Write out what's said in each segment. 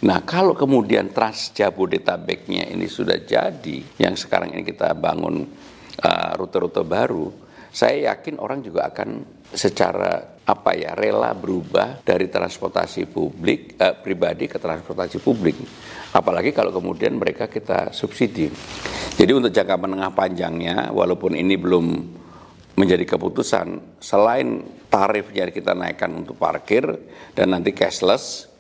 Nah, kalau kemudian Trans Jabodetabeknya ini sudah jadi, yang sekarang ini kita bangun rute-rute baru, saya yakin orang juga akan secara rela berubah dari transportasi publik pribadi ke transportasi publik. Apalagi kalau kemudian mereka kita subsidi. Jadi untuk jangka menengah panjangnya, walaupun ini belum menjadi keputusan, selain tarifnya kita naikkan untuk parkir dan nanti cashless,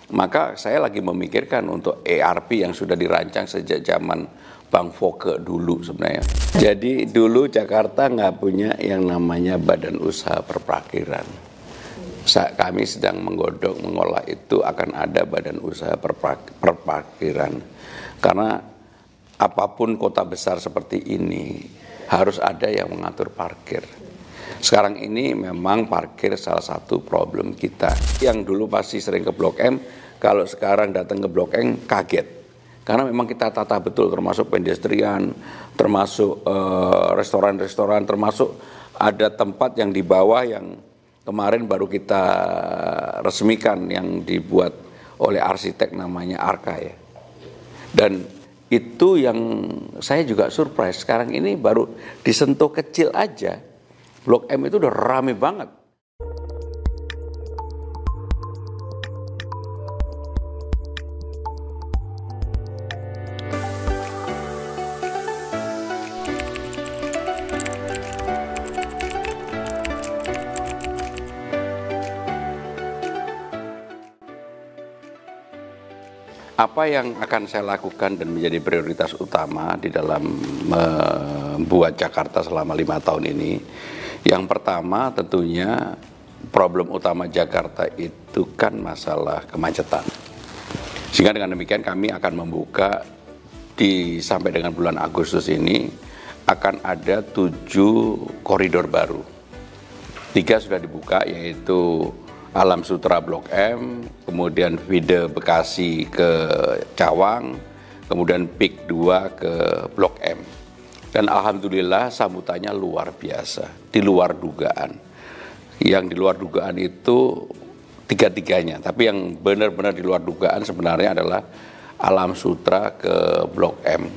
maka saya lagi memikirkan untuk ERP yang sudah dirancang sejak zaman Bang Foke dulu sebenarnya. Jadi dulu Jakarta nggak punya yang namanya badan usaha perparkiran. Kami sedang menggodok, mengolah itu akan ada badan usaha perparkiran. Karena apapun kota besar seperti ini, harus ada yang mengatur parkir. Sekarang ini memang parkir salah satu problem kita. Yang dulu pasti sering ke Blok M, kalau sekarang datang ke Blok M kaget. Karena memang kita tata betul, termasuk pedestrian, termasuk restoran-restoran, termasuk ada tempat yang di bawah yang kemarin baru kita resmikan yang dibuat oleh arsitek namanya Arka ya. Dan itu yang saya juga surprise, sekarang ini baru disentuh kecil aja, Blok M itu udah rame banget. Apa yang akan saya lakukan dan menjadi prioritas utama di dalam membuat Jakarta selama 5 tahun ini? Yang pertama tentunya problem utama Jakarta itu kan masalah kemacetan. Sehingga dengan demikian kami akan membuka sampai dengan bulan Agustus ini akan ada 7 koridor baru. 3 sudah dibuka, yaitu Alam Sutra Blok M, kemudian Feeder Bekasi ke Cawang, kemudian PIK 2 ke Blok M. Dan alhamdulillah sambutannya luar biasa, di luar dugaan. Yang di luar dugaan itu tiga-tiganya, tapi yang benar-benar di luar dugaan sebenarnya adalah Alam Sutra ke Blok M.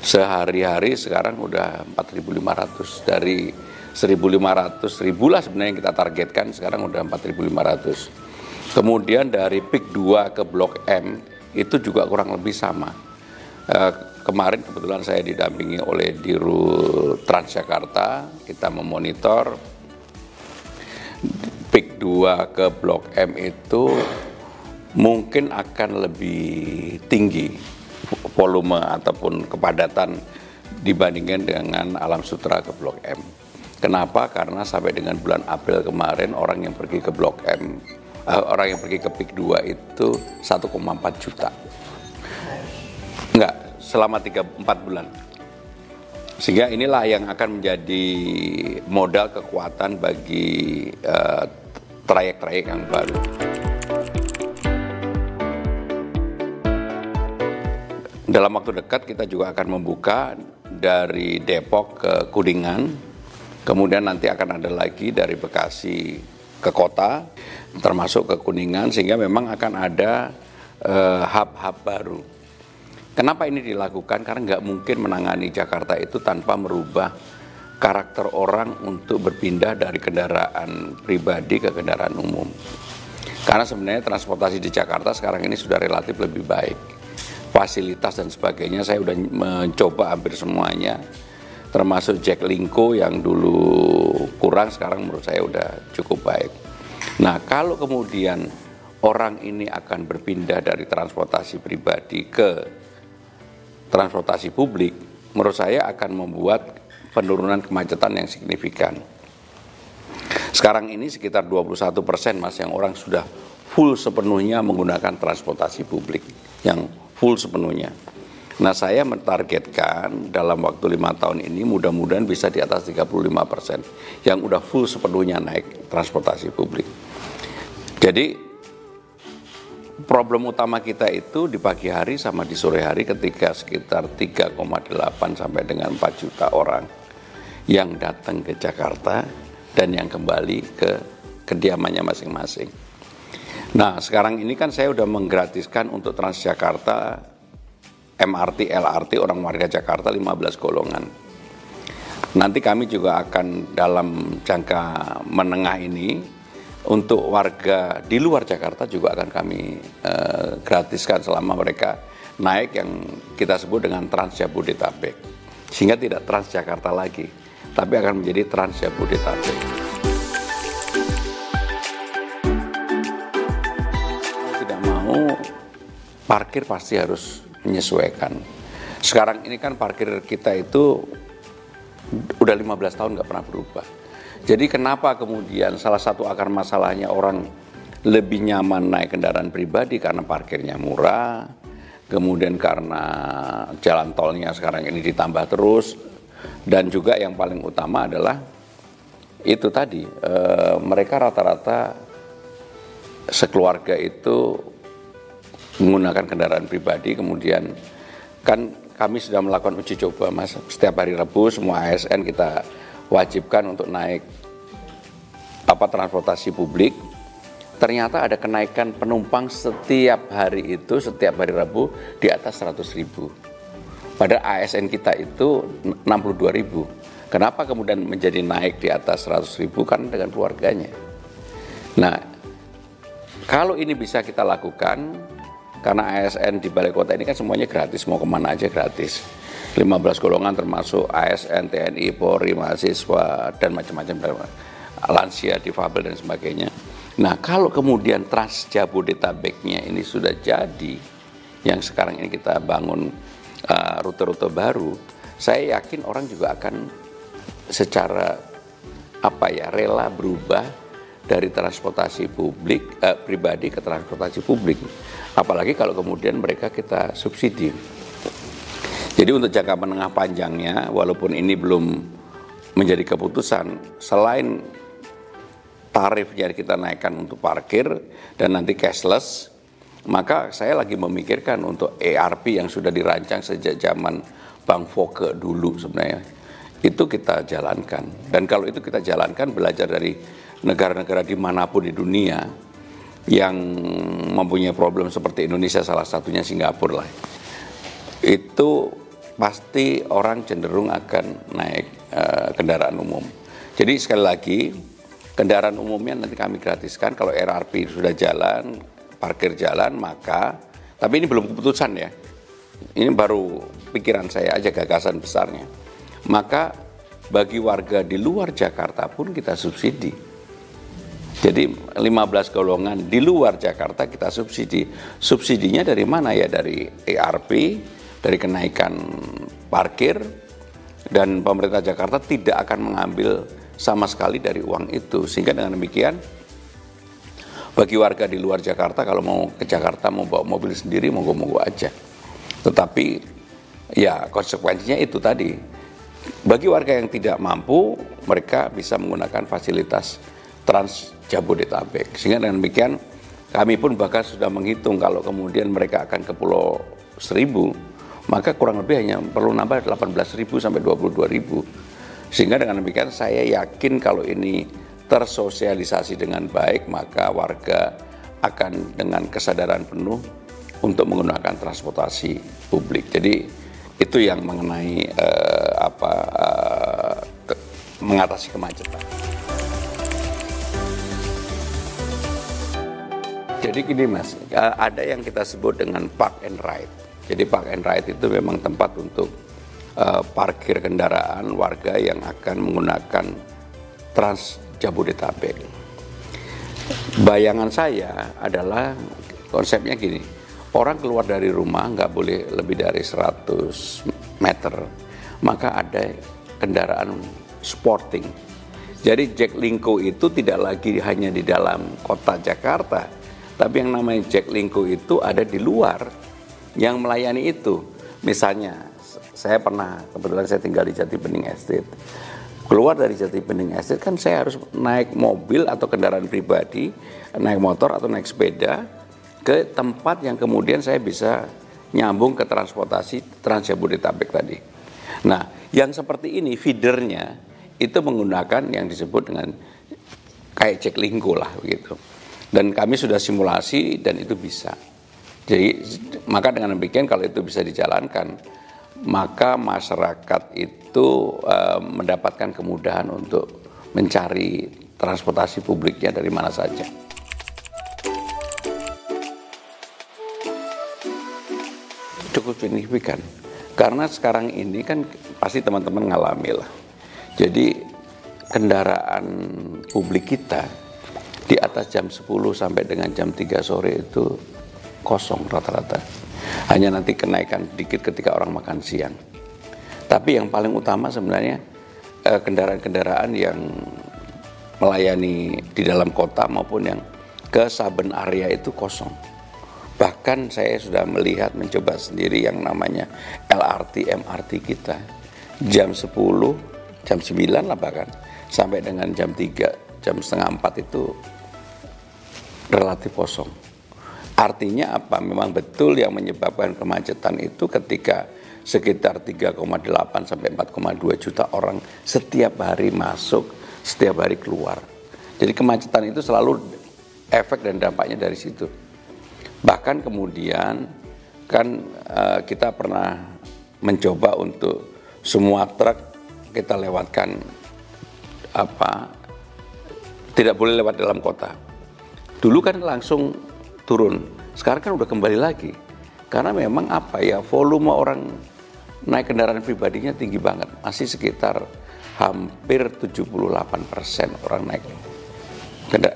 Sehari-hari sekarang udah 4.500 dari 1.500, 1.000 lah sebenarnya yang kita targetkan, sekarang udah 4.500. Kemudian dari PIK 2 ke Blok M itu juga kurang lebih sama. Kemarin kebetulan saya didampingi oleh Dirut Transjakarta, kita memonitor PIK 2 ke Blok M itu mungkin akan lebih tinggi volume ataupun kepadatan dibandingkan dengan Alam Sutra ke Blok M. Kenapa? Karena sampai dengan bulan April kemarin orang yang pergi ke Blok M, orang yang pergi ke PIK 2 itu 1,4 juta. Enggak, selama 3-4 bulan. Sehingga inilah yang akan menjadi modal kekuatan bagi trayek-trayek yang baru. Dalam waktu dekat kita juga akan membuka dari Depok ke Kuningan. Kemudian nanti akan ada lagi dari Bekasi ke kota, termasuk ke Kuningan, sehingga memang akan ada hub-hub baru. Kenapa ini dilakukan? Karena nggak mungkin menangani Jakarta itu tanpa merubah karakter orang untuk berpindah dari kendaraan pribadi ke kendaraan umum. Karena sebenarnya transportasi di Jakarta sekarang ini sudah relatif lebih baik. Fasilitas dan sebagainya saya sudah mencoba hampir semuanya. Termasuk Jaklingko yang dulu kurang, sekarang menurut saya udah cukup baik. Nah, kalau kemudian orang ini akan berpindah dari transportasi pribadi ke transportasi publik, menurut saya akan membuat penurunan kemacetan yang signifikan. Sekarang ini sekitar 21% Mas yang orang sudah full sepenuhnya menggunakan transportasi publik, yang full sepenuhnya. Nah, saya mentargetkan dalam waktu 5 tahun ini mudah-mudahan bisa di atas 35% yang udah full sepenuhnya naik transportasi publik. Jadi problem utama kita itu di pagi hari sama di sore hari ketika sekitar 3,8 sampai dengan 4 juta orang yang datang ke Jakarta dan yang kembali ke kediamannya masing-masing. Nah, sekarang ini kan saya udah menggratiskan untuk Transjakarta, MRT, LRT orang warga Jakarta 15 golongan. Nanti kami juga akan dalam jangka menengah ini untuk warga di luar Jakarta juga akan kami gratiskan selama mereka naik yang kita sebut dengan Trans Jabodetabek. Sehingga tidak Transjakarta lagi, tapi akan menjadi Trans Jabodetabek. Tidak mau parkir pasti harus menyesuaikan. Sekarang ini kan parkir kita itu udah 15 tahun nggak pernah berubah. Jadi kenapa kemudian salah satu akar masalahnya orang lebih nyaman naik kendaraan pribadi karena parkirnya murah, kemudian karena jalan tolnya sekarang ini ditambah terus, dan juga yang paling utama adalah itu tadi, mereka rata-rata sekeluarga itu menggunakan kendaraan pribadi. Kemudian kan kami sudah melakukan uji coba, Mas. Setiap hari Rabu semua ASN kita wajibkan untuk naik transportasi publik. Ternyata ada kenaikan penumpang setiap hari itu, setiap hari Rabu di atas 100.000. Padahal ASN kita itu 62.000. Kenapa kemudian menjadi naik di atas 100.000? Karena dengan keluarganya. Nah, kalau ini bisa kita lakukan, karena ASN di balai kota ini kan semuanya gratis, mau kemana aja gratis. 15 golongan termasuk ASN, TNI, Polri, mahasiswa, dan macam-macam, lansia, difabel, dan sebagainya. Nah, kalau kemudian Trans Jabodetabeknya ini sudah jadi, yang sekarang ini kita bangun rute-rute baru, saya yakin orang juga akan secara rela berubah dari transportasi publik pribadi ke transportasi publik. Apalagi kalau kemudian mereka kita subsidi. Jadi untuk jangka menengah panjangnya, walaupun ini belum menjadi keputusan, selain tarifnya kita naikkan untuk parkir dan nanti cashless, maka saya lagi memikirkan untuk ERP yang sudah dirancang sejak zaman Bang Foke dulu sebenarnya. Itu kita jalankan. Dan kalau itu kita jalankan, belajar dari negara-negara dimanapun di dunia yang mempunyai problem seperti Indonesia, salah satunya Singapura lah, itu pasti orang cenderung akan naik kendaraan umum. Jadi sekali lagi, kendaraan umumnya nanti kami gratiskan. Kalau RRP sudah jalan, parkir jalan, maka, tapi ini belum keputusan ya, ini baru pikiran saya aja, gagasan besarnya, maka bagi warga di luar Jakarta pun kita subsidi. Jadi 15 golongan di luar Jakarta kita subsidi. Subsidinya dari mana ya? Dari ERP, dari kenaikan parkir, dan pemerintah Jakarta tidak akan mengambil sama sekali dari uang itu. Sehingga dengan demikian, bagi warga di luar Jakarta kalau mau ke Jakarta mau bawa mobil sendiri, monggo-monggo aja. Tetapi ya konsekuensinya itu tadi. Bagi warga yang tidak mampu, mereka bisa menggunakan fasilitas Trans Jabodetabek. Sehingga dengan demikian kami pun bahkan sudah menghitung kalau kemudian mereka akan ke Pulau Seribu, maka kurang lebih hanya perlu nambah 18.000 sampai 22.000. Sehingga dengan demikian saya yakin kalau ini tersosialisasi dengan baik, maka warga akan dengan kesadaran penuh untuk menggunakan transportasi publik. Jadi itu yang mengenai mengatasi kemacetan. Jadi gini Mas, ada yang kita sebut dengan park and ride. Jadi park and ride itu memang tempat untuk parkir kendaraan warga yang akan menggunakan Trans Jabodetabek. Bayangan saya adalah konsepnya gini, orang keluar dari rumah nggak boleh lebih dari 100 meter, maka ada kendaraan sporting. Jadi Jaklingko itu tidak lagi hanya di dalam kota Jakarta, tapi yang namanya Jaklingko itu ada di luar yang melayani itu. Misalnya, saya kebetulan saya tinggal di Jati Bening Estate. Keluar dari Jati Bening Estate kan saya harus naik mobil atau kendaraan pribadi, naik motor atau naik sepeda ke tempat yang kemudian saya bisa nyambung ke transportasi Trans Jabodetabek tadi. Nah, yang seperti ini feedernya itu menggunakan yang disebut dengan kayak Jaklingko lah begitu. Dan kami sudah simulasi dan itu bisa. Jadi maka dengan demikian kalau itu bisa dijalankan, maka masyarakat itu mendapatkan kemudahan untuk mencari transportasi publiknya dari mana saja. Cukup signifikan, karena sekarang ini kan pasti teman-teman ngalami lah. Jadi kendaraan publik kita di atas jam 10 sampai dengan jam 3 sore itu kosong rata-rata. Hanya nanti kenaikan sedikit ketika orang makan siang. Tapi yang paling utama sebenarnya kendaraan-kendaraan yang melayani di dalam kota maupun yang ke saben area itu kosong. Bahkan saya sudah melihat, mencoba sendiri yang namanya LRT, MRT kita. Jam 10, jam 9 lah bahkan, sampai dengan jam 3, jam setengah 4 itu relatif kosong. Artinya apa? Memang betul yang menyebabkan kemacetan itu ketika sekitar 3,8 sampai 4,2 juta orang setiap hari masuk, setiap hari keluar. Jadi kemacetan itu selalu efek dan dampaknya dari situ. Bahkan kemudian kan kita pernah mencoba untuk semua truk kita lewatkan tidak boleh lewat dalam kota. Dulu kan langsung turun, sekarang kan udah kembali lagi. Karena memang volume orang naik kendaraan pribadinya tinggi banget, masih sekitar hampir 78% orang naik.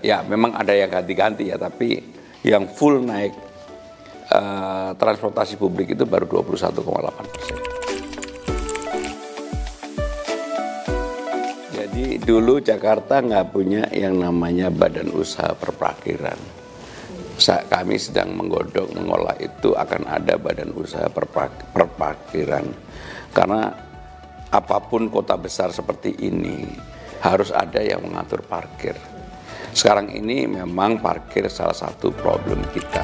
Ya memang ada yang ganti-ganti ya, tapi yang full naik transportasi publik itu baru 21,8%. Jadi dulu Jakarta nggak punya yang namanya badan usaha perparkiran. Kami sedang mengolah itu akan ada badan usaha perparkiran. Karena apapun kota besar seperti ini harus ada yang mengatur parkir. Sekarang ini memang parkir salah satu problem kita.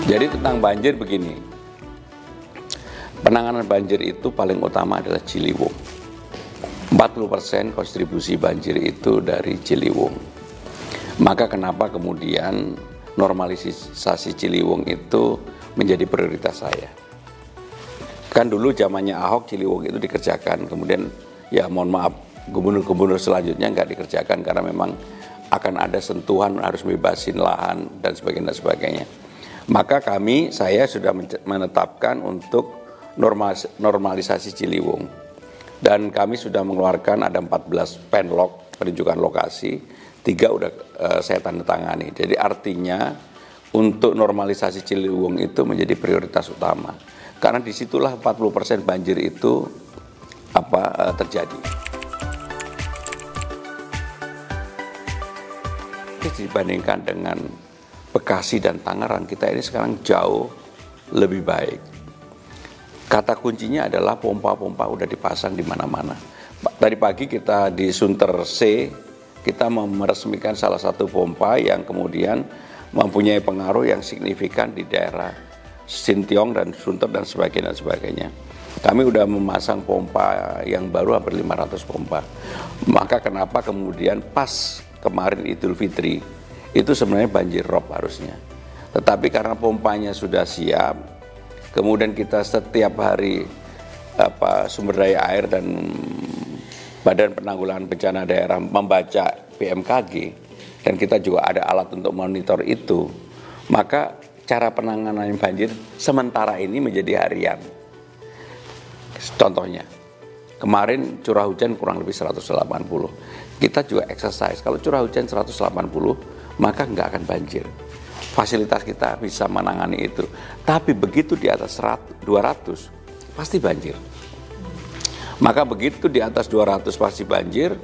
Jadi tentang banjir begini, penanganan banjir itu paling utama adalah Ciliwung. 40% kontribusi banjir itu dari Ciliwung. Maka kenapa kemudian normalisasi Ciliwung itu menjadi prioritas saya. Kan dulu zamannya Ahok Ciliwung itu dikerjakan, kemudian ya mohon maaf, gubernur-gubernur selanjutnya nggak dikerjakan karena memang akan ada sentuhan harus bebasin lahan dan sebagainya. Maka saya sudah menetapkan untuk normalisasi Ciliwung. Dan kami sudah mengeluarkan ada 14 penlok penunjukan lokasi, 3 udah saya tanda tangani. Jadi artinya untuk normalisasi Ciliwung itu menjadi prioritas utama. Karena disitulah 40% banjir itu terjadi. Dibandingkan dengan Bekasi dan Tangerang, kita ini sekarang jauh lebih baik. Kata kuncinya adalah pompa-pompa udah dipasang di mana-mana. Tadi pagi kita di Sunter C, kita meresmikan salah satu pompa yang kemudian mempunyai pengaruh yang signifikan di daerah Sintiong dan Sunter dan sebagainya. Kami udah memasang pompa yang baru hampir 500 pompa. Maka kenapa kemudian pas kemarin Idul Fitri itu sebenarnya banjir rob harusnya. Tetapi karena pompanya sudah siap, kemudian kita setiap hari sumber daya air dan Badan Penanggulangan Bencana Daerah membaca BMKG dan kita juga ada alat untuk monitor itu, maka cara penanganan banjir sementara ini menjadi harian. Contohnya, kemarin curah hujan kurang lebih 180. Kita juga exercise, kalau curah hujan 180, maka nggak akan banjir. Fasilitas kita bisa menangani itu. Tapi begitu di atas 200, pasti banjir. Maka begitu di atas 200 pasti banjir,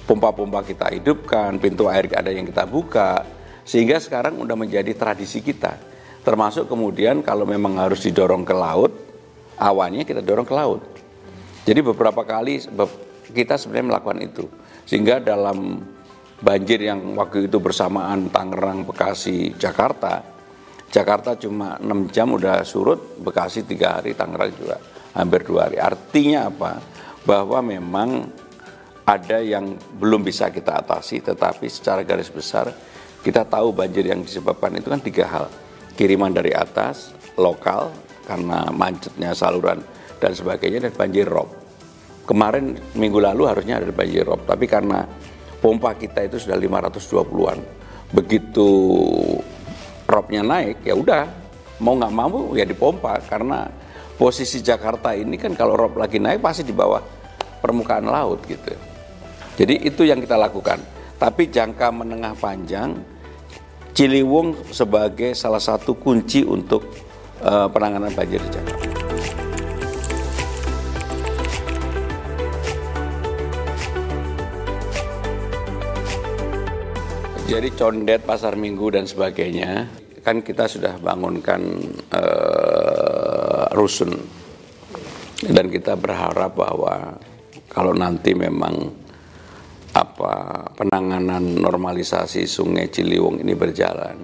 pompa-pompa kita hidupkan, pintu air ada yang kita buka, sehingga sekarang udah menjadi tradisi kita. Termasuk kemudian kalau memang harus didorong ke laut, awannya kita dorong ke laut. Jadi beberapa kali kita sebenarnya melakukan itu. Sehingga dalam banjir yang waktu itu bersamaan Tangerang, Bekasi, Jakarta cuma 6 jam udah surut, Bekasi 3 hari, Tangerang juga hampir 2 hari. Artinya apa? Bahwa memang ada yang belum bisa kita atasi, tetapi secara garis besar kita tahu banjir yang disebabkan itu kan 3 hal. Kiriman dari atas, lokal karena macetnya saluran dan sebagainya, dan banjir rob. Kemarin minggu lalu harusnya ada banjir rob, tapi karena pompa kita itu sudah 520-an. Begitu robnya naik, ya udah mau nggak mau ya dipompa, karena posisi Jakarta ini kan kalau rob lagi naik pasti di bawah permukaan laut gitu. Jadi itu yang kita lakukan. Tapi jangka menengah panjang, Ciliwung sebagai salah satu kunci untuk penanganan banjir di Jakarta. Jadi condet, pasar minggu dan sebagainya, kan kita sudah bangunkan rusun. Dan kita berharap bahwa kalau nanti memang penanganan normalisasi Sungai Ciliwung ini berjalan,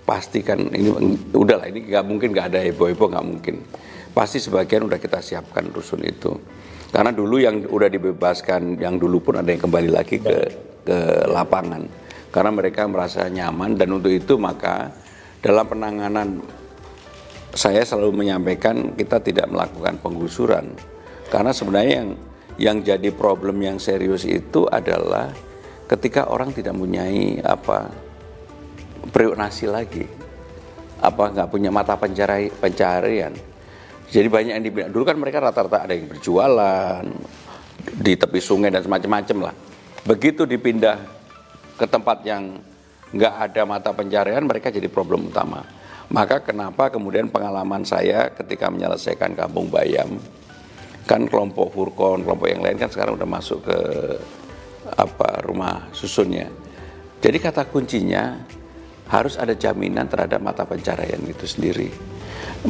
pasti kan ini udahlah, ini nggak ada heboh-heboh, nggak mungkin. Pasti sebagian udah kita siapkan rusun itu. Karena dulu yang udah dibebaskan, yang dulu pun ada yang kembali lagi ke lapangan. Karena mereka merasa nyaman, dan untuk itu maka dalam penanganan saya selalu menyampaikan kita tidak melakukan penggusuran. Karena sebenarnya yang jadi problem yang serius itu adalah ketika orang tidak mempunyai periuk nasi lagi, nggak punya mata pencarian. Jadi banyak yang dibilang, dulu kan mereka rata-rata ada yang berjualan di tepi sungai dan semacam-macam lah. Begitu dipindah ke tempat yang nggak ada mata pencarian, mereka jadi problem utama. Maka kenapa kemudian pengalaman saya ketika menyelesaikan Kampung Bayam, kan kelompok Furkon, kelompok yang lain kan sekarang udah masuk ke rumah susunnya. Jadi kata kuncinya harus ada jaminan terhadap mata pencarian itu sendiri.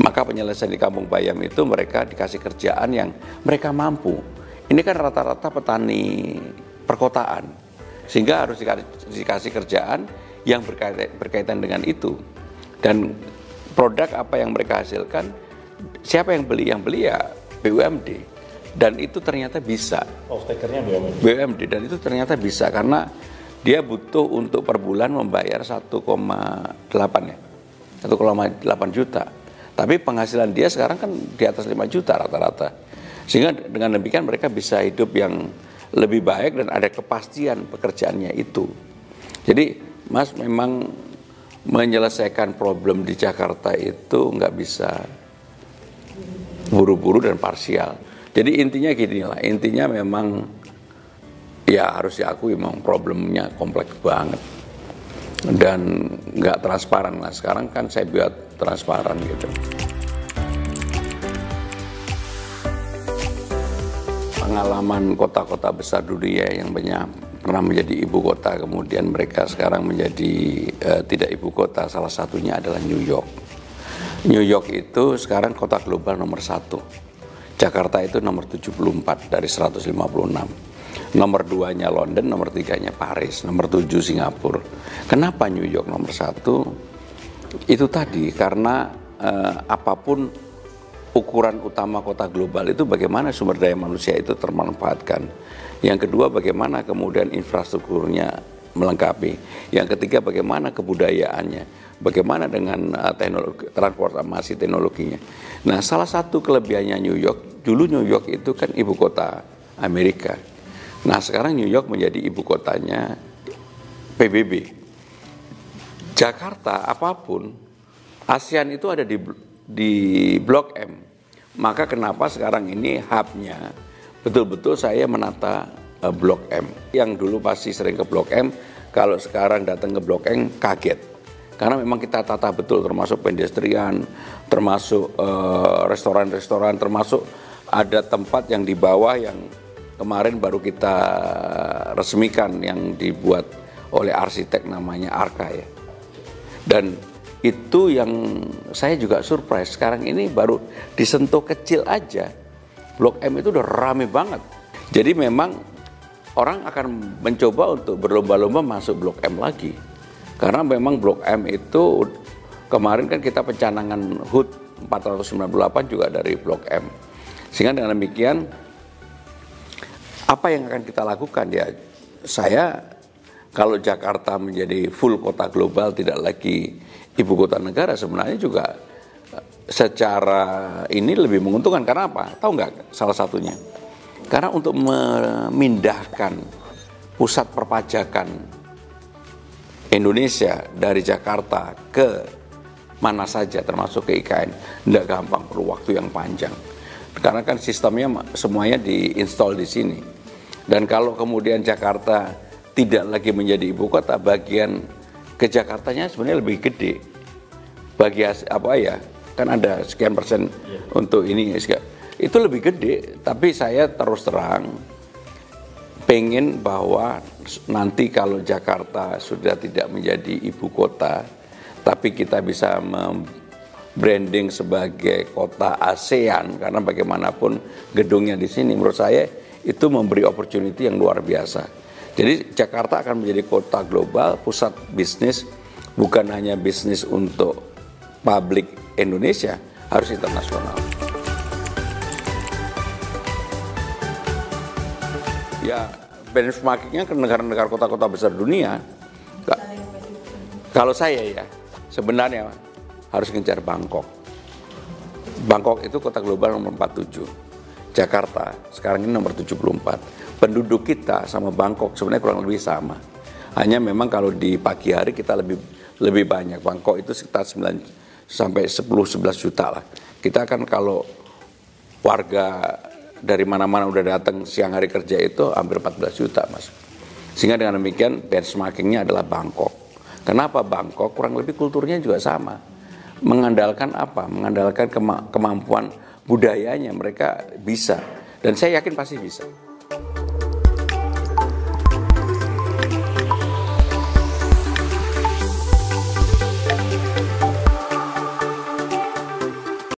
Maka penyelesaian di Kampung Bayam itu mereka dikasih kerjaan yang mereka mampu. Ini kan rata-rata petani perkotaan, sehingga harus dikasih kerjaan yang berkaitan dengan itu. Dan produk apa yang mereka hasilkan, siapa yang beli? Yang beli ya BUMD, dan itu ternyata bisa. Off-takernya BUMD. BUMD, dan itu ternyata bisa karena dia butuh untuk per bulan membayar 1,8 juta. Tapi penghasilan dia sekarang kan di atas 5 juta rata-rata. Sehingga dengan demikian mereka bisa hidup yang lebih baik dan ada kepastian pekerjaannya itu. Jadi Mas, memang menyelesaikan problem di Jakarta itu nggak bisa buru-buru dan parsial. Jadi intinya gini lah, intinya memang ya harus diakui memang problemnya kompleks banget dan nggak transparan lah. Sekarang kan saya buat transparan gitu. Pengalaman kota-kota besar dunia yang banyak pernah menjadi ibu kota, kemudian mereka sekarang menjadi tidak ibu kota, salah satunya adalah New York. New York itu sekarang kota global nomor 1. Jakarta itu nomor 74 dari 156. Nomor 2-nya London, nomor 3-nya Paris, nomor 7 Singapura. Kenapa New York nomor 1? Itu tadi, karena apapun ukuran utama kota global itu bagaimana sumber daya manusia itu termanfaatkan. Yang kedua, bagaimana kemudian infrastrukturnya melengkapi. Yang ketiga, bagaimana kebudayaannya, bagaimana dengan transportasi teknologinya. Nah, salah satu kelebihannya New York, dulu New York itu kan ibu kota Amerika. Nah, sekarang New York menjadi ibu kotanya PBB. Jakarta, apapun, ASEAN itu ada di Blok M. Maka kenapa sekarang ini hubnya betul-betul saya menata Blok M. Yang dulu pasti sering ke Blok M, kalau sekarang datang ke Blok M kaget. Karena memang kita tata betul, termasuk pedestrian, termasuk restoran-restoran, termasuk ada tempat yang di bawah yang kemarin baru kita resmikan, yang dibuat oleh arsitek namanya Arka ya. Dan itu yang saya juga surprise, sekarang ini baru disentuh kecil aja, Blok M itu udah rame banget. Jadi memang orang akan mencoba untuk berlomba-lomba masuk Blok M lagi. Karena memang Blok M itu kemarin kan kita pencanangan HUT 498 juga dari Blok M. Sehingga dengan demikian Apa yang akan kita lakukan ya? Saya kalau Jakarta menjadi full kota global, tidak lagi ibu kota negara, sebenarnya juga secara ini lebih menguntungkan. Karena apa? Tahu nggak salah satunya? Karena untuk memindahkan pusat perpajakan Indonesia dari Jakarta ke mana saja, termasuk ke IKN, tidak gampang, perlu waktu yang panjang. Karena kan sistemnya semuanya diinstal di sini. Dan kalau kemudian Jakarta tidak lagi menjadi ibu kota, bagian ke Jakartanya sebenarnya lebih gede. Bagi apa ya, kan ada sekian persen untuk ini, itu lebih gede. Tapi saya terus terang pengen bahwa nanti kalau Jakarta sudah tidak menjadi ibu kota, tapi kita bisa branding sebagai kota ASEAN, karena bagaimanapun gedungnya di sini, menurut saya itu memberi opportunity yang luar biasa. Jadi Jakarta akan menjadi kota global, pusat bisnis, bukan hanya bisnis untuk publik Indonesia, harus internasional. Ya, benchmarkingnya ke negara-negara kota-kota besar dunia. Kalau saya ya, sebenarnya harus ngejar Bangkok. Bangkok itu kota global nomor 47. Jakarta sekarang ini nomor 74. Penduduk kita sama Bangkok sebenarnya kurang lebih sama. Hanya memang kalau di pagi hari kita lebih banyak. Bangkok itu sekitar 9 sampai 10-11 juta lah. Kita kan kalau warga dari mana-mana udah datang siang hari kerja itu hampir 14 juta, Mas. Sehingga dengan demikian benchmarkingnya adalah Bangkok. Kenapa Bangkok? Kurang lebih kulturnya juga sama. Mengandalkan apa? Mengandalkan kemampuan budayanya, mereka bisa. Dan saya yakin pasti bisa.